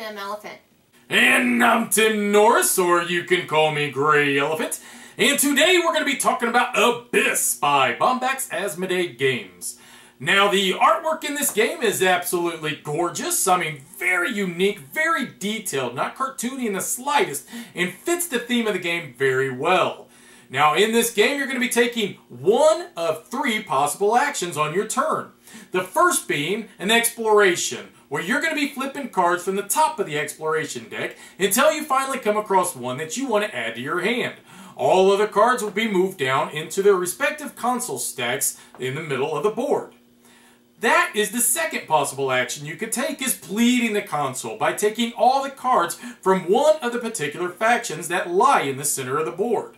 Tim Elephant. And I'm Tim Norris, or you can call me GreyElephant. And today we're going to be talking about Abyss by Bombyx Asmodee Games. Now, the artwork in this game is absolutely gorgeous. I mean, very unique, very detailed, not cartoony in the slightest, and fits the theme of the game very well. Now, in this game, you're going to be taking one of three possible actions on your turn. The first being an exploration, where you're going to be flipping cards from the top of the exploration deck until you finally come across one that you want to add to your hand. All other cards will be moved down into their respective console stacks in the middle of the board. That is the second possible action you could take, is pleading the console by taking all the cards from one of the particular factions that lie in the center of the board.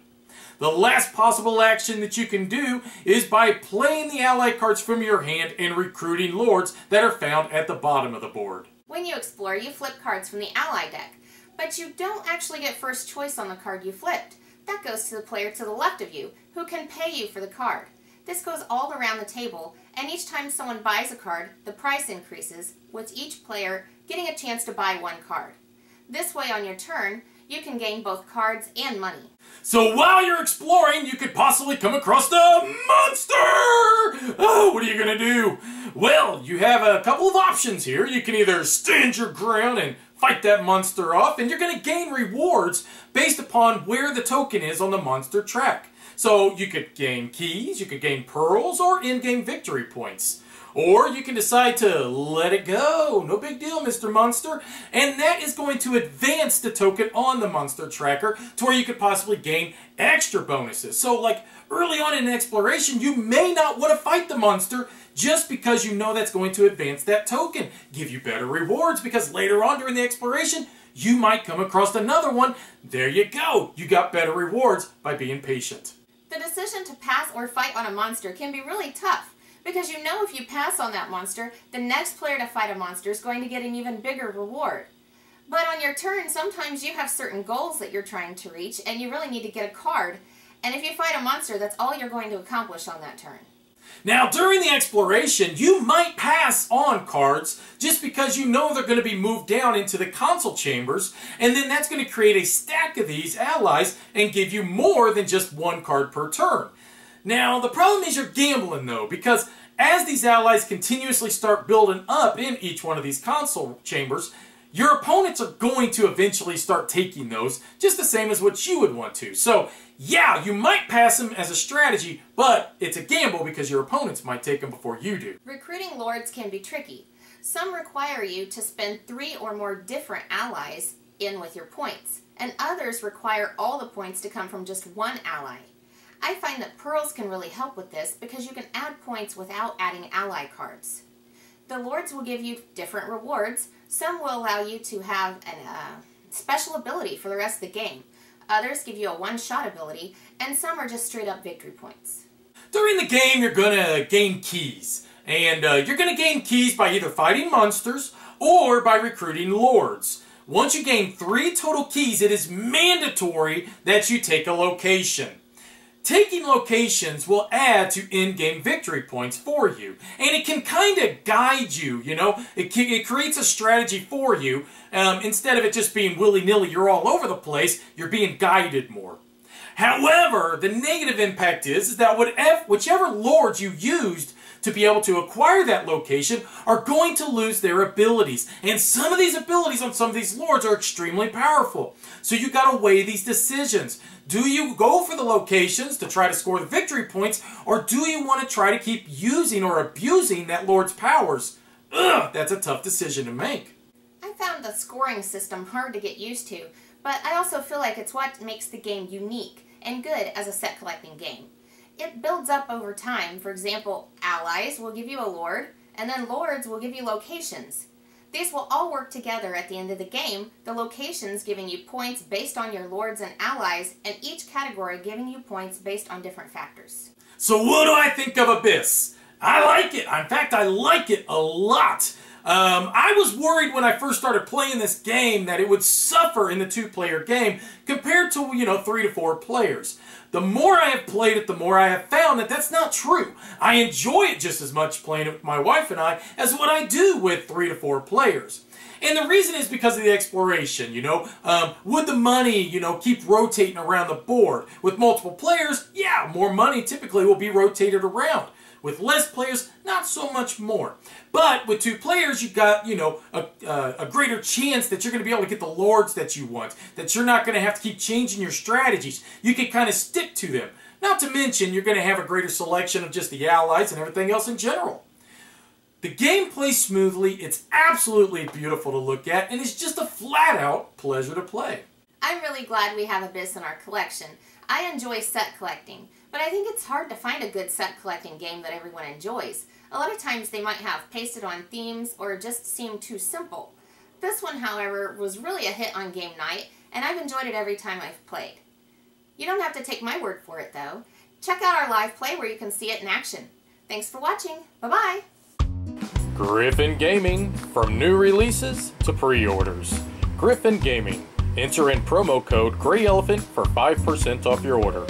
The last possible action that you can do is by playing the ally cards from your hand and recruiting lords that are found at the bottom of the board. When you explore, you flip cards from the ally deck, but you don't actually get first choice on the card you flipped. That goes to the player to the left of you, who can pay you for the card. This goes all around the table, and each time someone buys a card, the price increases, with each player getting a chance to buy one card. This way, on your turn, you can gain both cards and money. So while you're exploring, you could possibly come across the monster! Oh, what are you going to do? Well, you have a couple of options here. You can either stand your ground and fight that monster off, and you're going to gain rewards based upon where the token is on the monster track. So you could gain keys, you could gain pearls, or in-game victory points. Or you can decide to let it go. No big deal, Mr. Monster. And that is going to advance the token on the monster tracker to where you could possibly gain extra bonuses. So like early on in exploration, you may not want to fight the monster just because you know that's going to advance that token. Give you better rewards because later on during the exploration, you might come across another one. There you go. You got better rewards by being patient. The decision to pass or fight on a monster can be really tough, because you know if you pass on that monster, the next player to fight a monster is going to get an even bigger reward. But on your turn, sometimes you have certain goals that you're trying to reach, and you really need to get a card. And if you fight a monster, that's all you're going to accomplish on that turn. Now, during the exploration, you might pass on cards just because you know they're going to be moved down into the console chambers, and then that's going to create a stack of these allies and give you more than just one card per turn. Now, the problem is you're gambling, though, because as these allies continuously start building up in each one of these console chambers, your opponents are going to eventually start taking those, just the same as what you would want to. So, yeah, you might pass them as a strategy, but it's a gamble because your opponents might take them before you do. Recruiting lords can be tricky. Some require you to spend 3 or more different allies in with your points, and others require all the points to come from just one ally. I find that pearls can really help with this because you can add points without adding ally cards. The lords will give you different rewards. Some will allow you to have a special ability for the rest of the game. Others give you a one-shot ability, and some are just straight-up victory points. During the game, you're going to gain keys. And you're going to gain keys by either fighting monsters or by recruiting lords. Once you gain 3 total keys, it is mandatory that you take a location. Taking locations will add to in-game victory points for you. And it can kind of guide you, you know. It creates a strategy for you. Instead of it just being willy-nilly, you're all over the place, you're being guided more. However, the negative impact is that whichever lords you used to be able to acquire that location are going to lose their abilities. And some of these abilities on some of these lords are extremely powerful. So you got to weigh these decisions. Do you go for the locations to try to score the victory points, or do you want to try to keep using or abusing that lord's powers? Ugh, that's a tough decision to make. I found the scoring system hard to get used to, but I also feel like it's what makes the game unique and good as a set collecting game. It builds up over time. For example, allies will give you a lord, and then lords will give you locations. These will all work together at the end of the game, the locations giving you points based on your lords and allies, and each category giving you points based on different factors. So what do I think of Abyss? I like it. In fact, I like it a lot. I was worried when I first started playing this game that it would suffer in the 2-player game compared to, 3 to 4 players. The more I have played it, the more I have found that that's not true. I enjoy it just as much playing it with my wife and I as what I do with 3 to 4 players. And the reason is because of the exploration, would the money, keep rotating around the board? With multiple players, yeah, more money typically will be rotated around. With less players, not so much more. But with 2 players, you've got, a greater chance that you're going to be able to get the lords that you want, that you're not going to have to keep changing your strategies. You can kind of stick to them. Not to mention, you're going to have a greater selection of just the allies and everything else in general. The game plays smoothly, it's absolutely beautiful to look at, and it's just a flat-out pleasure to play. I'm really glad we have Abyss in our collection. I enjoy set collecting, but I think it's hard to find a good set collecting game that everyone enjoys. A lot of times they might have pasted on themes or just seem too simple. This one, however, was really a hit on game night, and I've enjoyed it every time I've played. You don't have to take my word for it, though. Check out our live play where you can see it in action. Thanks for watching. Bye-bye. Griffin Gaming, from new releases to pre-orders. Griffin Gaming. Enter in promo code GreyElephant for 5% off your order.